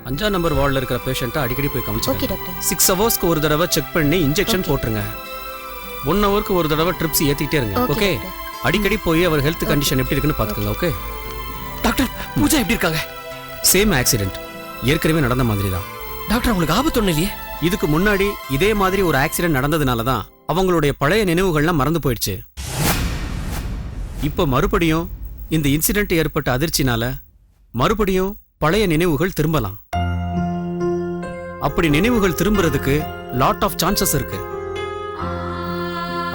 5ஆம் நம்பர் வார்டில் இருக்கிற பேஷண்ட்டை அடிக்கடி போய் ஓகே கவனிச்சுக்கோங்க. டாக்டர். 6 ஹவர்ஸ்க்கு ஒரு தடவை செக் பண்ணி இன்ஜெக்ஷன் போட்டுருங்க. 1 ஹவருக்கு ஒரு தடவை ட்ரிப்ஸ் ஏற்றிக்கிட்டே இருங்க. ஓகே, அடிக்கடி போய் அவர் ஹெல்த் கண்டிஷன் எப்படி இருக்குன்னு பார்த்துக்கோங்க. ஓகே டாக்டர், பூஜா எப்படி இருக்காங்க? சேம் ஆக்சிடென்ட், ஏற்கனவே நடந்த மாதிரி தான். டாக்டர், உங்களுக்கு ஆபத்து ஒன்றும் இல்லையே? இதுக்கு முன்னாடி இதே மாதிரி ஒரு ஆக்சிடென்ட் நடந்ததுனால தான் அவங்களுடைய பழைய நினைவுகள்லாம் மறந்து போயிடுச்சு. இப்போ மறுபடியும் இந்த இன்சிடென்ட் ஏற்பட்ட அதிர்ச்சினால மறுபடியும் பழைய நினைவுகள் திரும்பலாம். அப்படி நினைவுகள் திரும்புறதுக்கு லாட் ஆஃப் சான்சஸ் இருக்கு.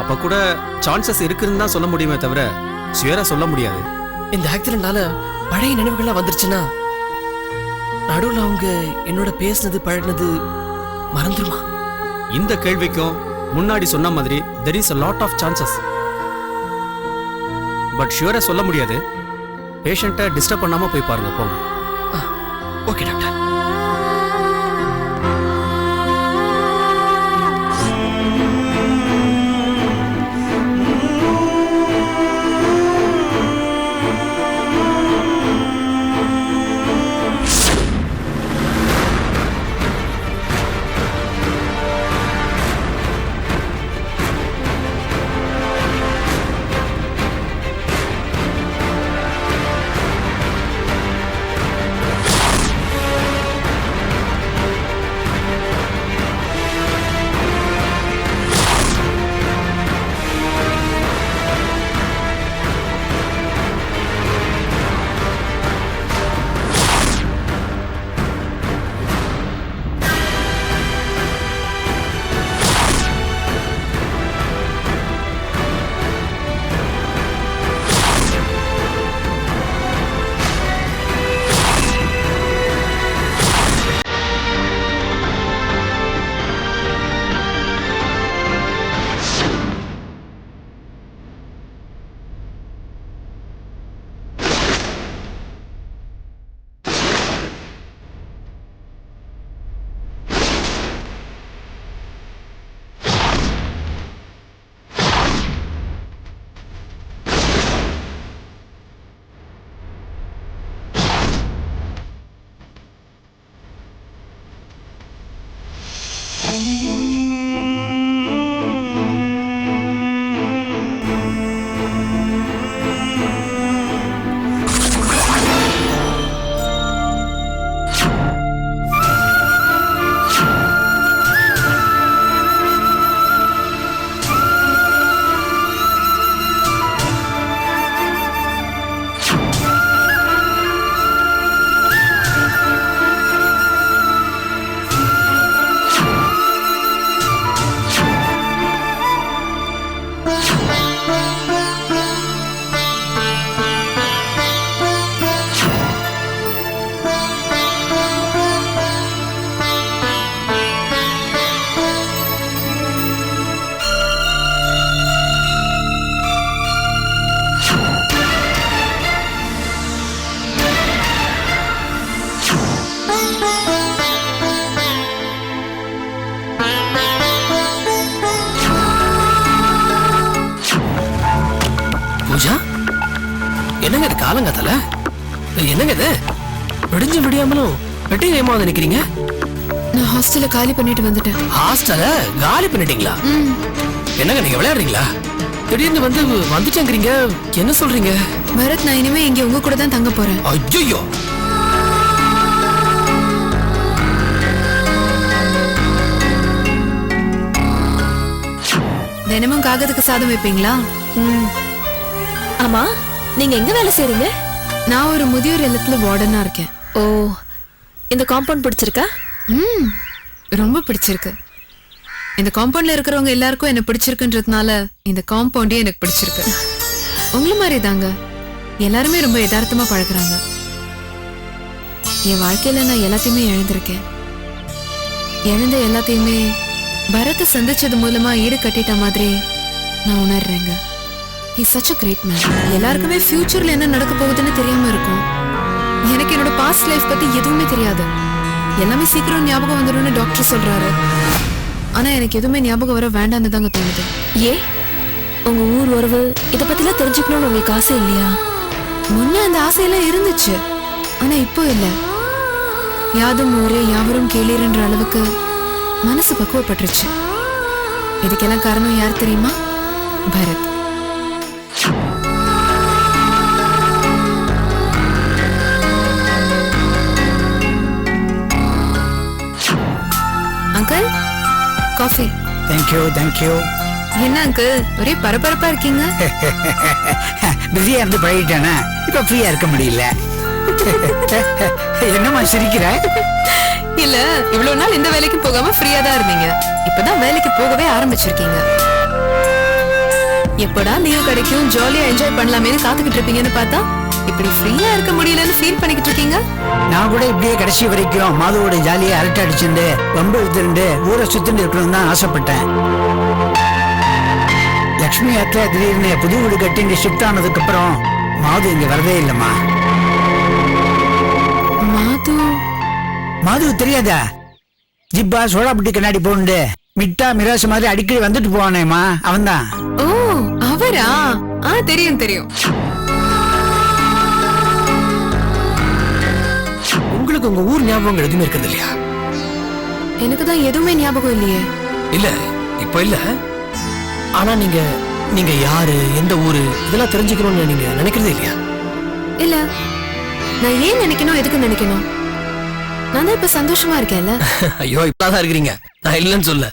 அப்ப கூட சான்சஸ் இருக்குன்னு தான் சொல்ல முடியுமே தவிர ஷியரா சொல்ல முடியாது. இந்த ஆக்சிடென்ட்னால பழைய நினைவுகள்லாம் வந்துருச்சுன்னா நடுவில் அவங்க என்னோட பேசினது பழகினது மறந்துருமா? இந்த கேள்விக்கும் முன்னாடி சொன்ன மாதிரி there is a lot of chances. But ஷியரா சொல்ல முடியாது. பேஷண்ட்டை டிஸ்டர்ப் பண்ணாம போய் பாருங்க. போங்க. Okay doctor. பூஜா, என்னங்க இது காலங்காத்தால? என்னங்க இது விடிஞ்சு விடியாமலும் வெட்டி வேகமா நினைக்கிறீங்க? நான் ஹாஸ்டல்ல காலி பண்ணிட்டு வந்துட்டேன். ஹாஸ்டல காலி பண்ணிட்டீங்களா? என்னங்க நீங்க விளையாடுறீங்களா? திடீர்னு வந்துட்டேங்கிறீங்க, என்ன சொல்றீங்க? பரத், நான் இனிமே இங்க உங்க கூட தான் தங்க போறேன். ஐயோ, தினமும் காகத்துக்கு சாதம் வைப்பீங்களா? ஆமா, நீங்க எங்க வேலை செய்றீங்க? நான் ஒரு முதியோர் இல்லத்துல வார்டனா இருக்கேன். ஓ, இந்த காம்பவுண்ட் பிடிச்சிருக்கா? ரொம்ப பிடிச்சிருக்கு. இந்த காம்பவுண்ட்ல இருக்கிறவங்க எல்லாருக்கும் என்ன பிடிச்சிருக்குன்றதுனால இந்த காம்பவுண்டே எனக்கு பிடிச்சிருக்கு. உங்களை மாதிரி தாங்க, எல்லாருமே ரொம்ப யதார்த்தமா பழகுறாங்க. என் வாழ்க்கையில நான் எல்லாத்தையுமே இழந்திருக்கேன். இழந்த எல்லாத்தையுமே பரத்தை சந்திச்சது மூலமா ஈடு கட்டிட்ட மாதிரி நான் உணர்றேங்க. He's such a great man. எல்லாருக்குமே ஃபியூச்சர்ல என்ன நடக்க போகுதுன்னு தெரியாம இருக்கும். எனக்கு என்னோட பாஸ்ட் லைஃப் பத்தி எதுவுமே தெரியாது. எல்லாமே சீக்கிரம் ஞாபகம் வந்துடும்னு டாக்டர் சொல்றாரு. ஆனா எனக்கு எதுவுமே ஞாபகம் வர வேண்டாம்னு தாங்க தோணுது. ஏ, உங்க ஊர் உறவு இத பத்திலாம் தெரிஞ்சுக்கணும்னு உங்களுக்கு ஆசை இல்லையா? முன்ன அந்த ஆசையெல்லாம் இருந்துச்சு, ஆனா இப்போ இல்ல. யாதும் ஊரே யாவரும் கேளீர்ன்ற அளவுக்கு மனசு பக்குவப்பட்டுருச்சு. இதுக்கெல்லாம் காரணம் யார் தெரியுமா? பரத். Uncle, coffee. தேங்க்யூ. என்ன அங்கிள் ஒரே பரபரப்பா இருக்கீங்க? பிஸியா இருந்து பழகிட்டேனா, இப்ப ஃப்ரீயா இருக்க முடியல. என்னம்மா சிரிக்கிற? இல்ல, இவ்வளவு நாள் இந்த வேலைக்கு போகாம ஃப்ரீயா தான் இருந்தீங்க. இப்பதான் வேலைக்கு போகவே ஆரம்பிச்சிருக்கீங்க. எப்படா லீவ் கிடைக்கும், ஜாலியா என்ஜாய் பண்ணலாமேன்னு காத்துக்கிட்டு இருப்பீங்கன்னு பார்த்தா இப்படி ஃப்ரீயா இருக்க முடியலன்னு ஃபீல் பண்ணிக்கிட்டு இருக்கீங்க. நான் கூட இப்படியே கடைசி வரைக்கும் மாதுவோட ஜாலியா அரட்டை அடிச்சுட்டு வம்பு எடுத்துட்டு ஊரை சுத்திட்டு இருக்கணும்னு தான் ஆசைப்பட்டேன். லட்சுமி அக்கா திடீர்னு புது வீடு கட்டி ஷிஃப்ட் ஆனதுக்கு அப்புறம் மாது இங்க வரவே இல்லம்மா. மாது தெரியாதா? ஜிப்பா சோழாபுட்டி கண்ணாடி போண்டு மிட்டா மிராசு மாதிரி அடிக்கடி வந்துட்டு போவானேம்மா, அவன் தான். ஓ, அவரா? தெரியும். உங்களுக்கு உங்க ஊர் ஞாபகம் எதுவுமே இருக்கிறது இல்லையா? எனக்கு தான் எதுவுமே ஞாபகம் இல்லையே. இல்ல, இப்ப இல்ல. ஆனா நீங்க யாரு, எந்த ஊரு, இதெல்லாம் தெரிஞ்சுக்கணும்னு நீங்க நினைக்கிறதே இல்லையா? இல்ல, நான் ஏன் நினைக்கணும், எதுக்கு நினைக்கணும்? நான் தான் இப்ப சந்தோஷமா இருக்கேன்ல. ஐயோ, இப்பதான் இருக்கிறீங்க, நான் இல்லைன்னு சொல்ல.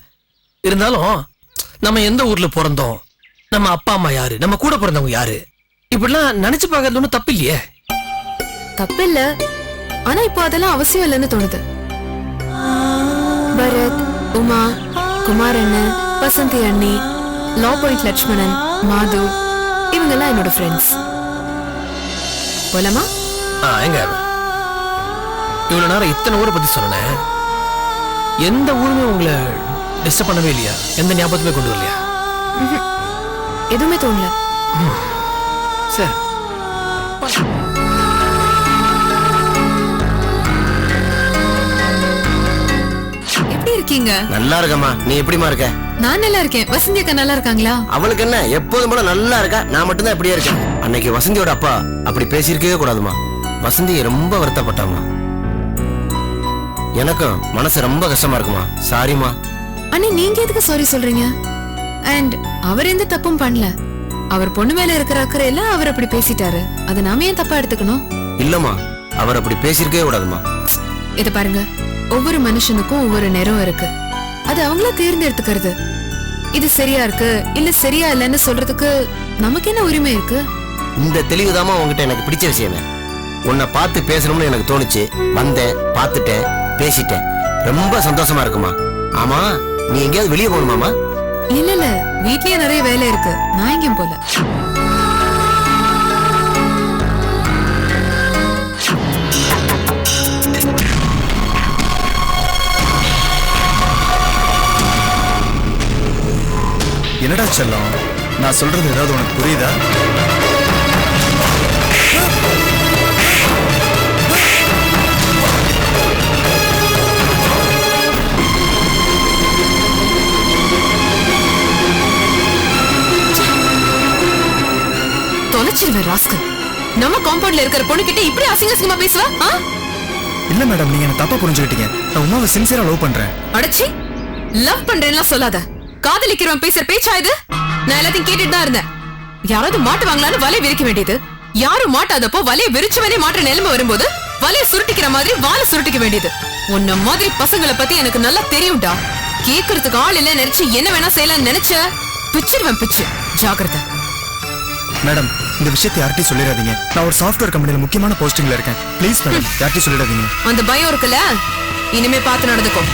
இருந்தாலும் நம்ம எந்த ஊர்ல பிறந்தோம், நம்ம அப்பா அம்மா யாரு, நம்ம கூட பிறந்தவங்க யாரு, இப்படிலாம் நினைச்சு பார்க்கறது ஒன்றும் தப்பு இல்லையே. தப்பு இல்ல, ஆனா இப்போ அதெல்லாம் அவசியம் இல்லைன்னு தோணுது. பரத், உமா, குமார் அண்ணன், வசந்தி அண்ணி, லா பாயிண்ட் லட்சுமணன், மாது, இவங்கெல்லாம் என்னோட ஃப்ரெண்ட்ஸ். போலாமா? எங்க இவ்வளவு நேரம் இத்தனை ஊரை பத்தி சொன்னேன், எந்த ஊருமே உங்களை டிஸ்டர்ப் பண்ணவே இல்லையா? எந்த ஞாபகத்துமே கொண்டு வரலையா? எதுவுமே தோணல. சரி, எப்படி இருக்கீங்க? நல்லா இருக்கம்மா. நீ எப்படிமா இருக்க? நான் நல்லா இருக்கேன். வசந்தி அக்கா நல்லா இருக்காங்களா? அவளுக்கு என்ன, எப்போதும் போல நல்லா இருக்கா. நான் மட்டும்தான் இப்படியே இருக்கேன். அன்னைக்கு வசந்தியோட அப்பா அப்படி பேசியிருக்கவே கூடாதுமா. வசந்தி ரொம்ப வருத்தப்பட்டாமா. எனக்கும் மனசு ரொம்ப கஷ்டமா இருக்குமா. சாரிமா. அண்ணே, நீங்க எதுக்கு சாரி சொல்றீங்க? அண்ட் அவர் எந்த தப்பும் பண்ணல. அவர் பொண்ணு மேல இருக்கிற அக்கறை எல்லாம் அவர் அப்படி பேசிட்டாரு. அதை நாம ஏன் தப்பா எடுத்துக்கணும்? இல்லம்மா, அவர் அப்படி பேசியிருக்கவே கூடாதுமா. இத பாருங்க, ஒவ்வொரு மனுஷனுக்கும் ஒவ்வொரு நேரம் இருக்கு. அது அவங்கள தேர்ந்தெடுத்துக்கிறது. இது சரியா இருக்கு இல்ல சரியா இல்லன்னு சொல்றதுக்கு நமக்கு என்ன உரிமை இருக்கு? இந்த தெளிவுதாமா உங்ககிட்ட எனக்கு பிடிச்ச விஷயமே. உன்னை பார்த்து பேசணும்னு எனக்கு தோணுச்சு. வந்தேன், பார்த்துட்டேன், பேசிட்டேன். ரொம்ப சந்தோஷமா இருக்குமா. ஆமா, நீ எங்கேயாவது வெளியே போகணுமாமா? இல்ல, வீட்லயே நிறைய வேலை இருக்கு. நான் எங்கேயும் போல. என்னடா செல்லம், நான் சொல்றது ஏதாவது உனக்கு புரியுதா? தொலைச்சிருவேன் ராஸ்கல். நம்ம காம்பவுண்ட்ல இருக்கிற பொண்ணு கிட்ட இப்படி அசிங்கமா பேசுவா? இல்ல மேடம், நீங்க என்ன தப்பா புரிஞ்சுக்கிட்டீங்க. நான் உமாவை சின்சியரா லவ் பண்றேன். அடச்சி, லவ் பண்றேன்னா சொல்லாத. காதலிக்கிறவன் பேசுற பேச்சா இது? நான் எல்லாத்தையும் கேட்டுட்டு தான் இருந்தேன். யாராவது மாட்டுவாங்களான்னு வலையை விரிக்க வேண்டியது. யாரும் மாட்டாதப்போ வலையை விரிச்சவனே மாற்ற நிலைமை வரும்போது வலையை சுருட்டிக்கிற மாதிரி வாழை சுருட்டிக்க வேண்டியது. உன்ன மாதிரி பசங்களை பத்தி எனக்கு நல்லா தெரியும்டா. கேக்குறதுக்கு ஆள் இல்ல நினைச்சு என்ன வேணா செய்யலாம் நினைச்ச பிச்சிருவேன் பிச்சு. ஜாக்கிரதை. மேடம், இந்த விஷயத்தை யார்கிட்டயும் சொல்லிடாதீங்க. நான் ஒரு சாஃப்ட்வேர் கம்பெனில முக்கியமான போஸ்டிங்ல இருக்கேன். ப்ளீஸ் மேடம், யார்கிட்டயும் சொல்லிடாதீங்க. அந்த பயம் இருக்குல்ல, இனிமே பார்த்து நடந்துக்கோ.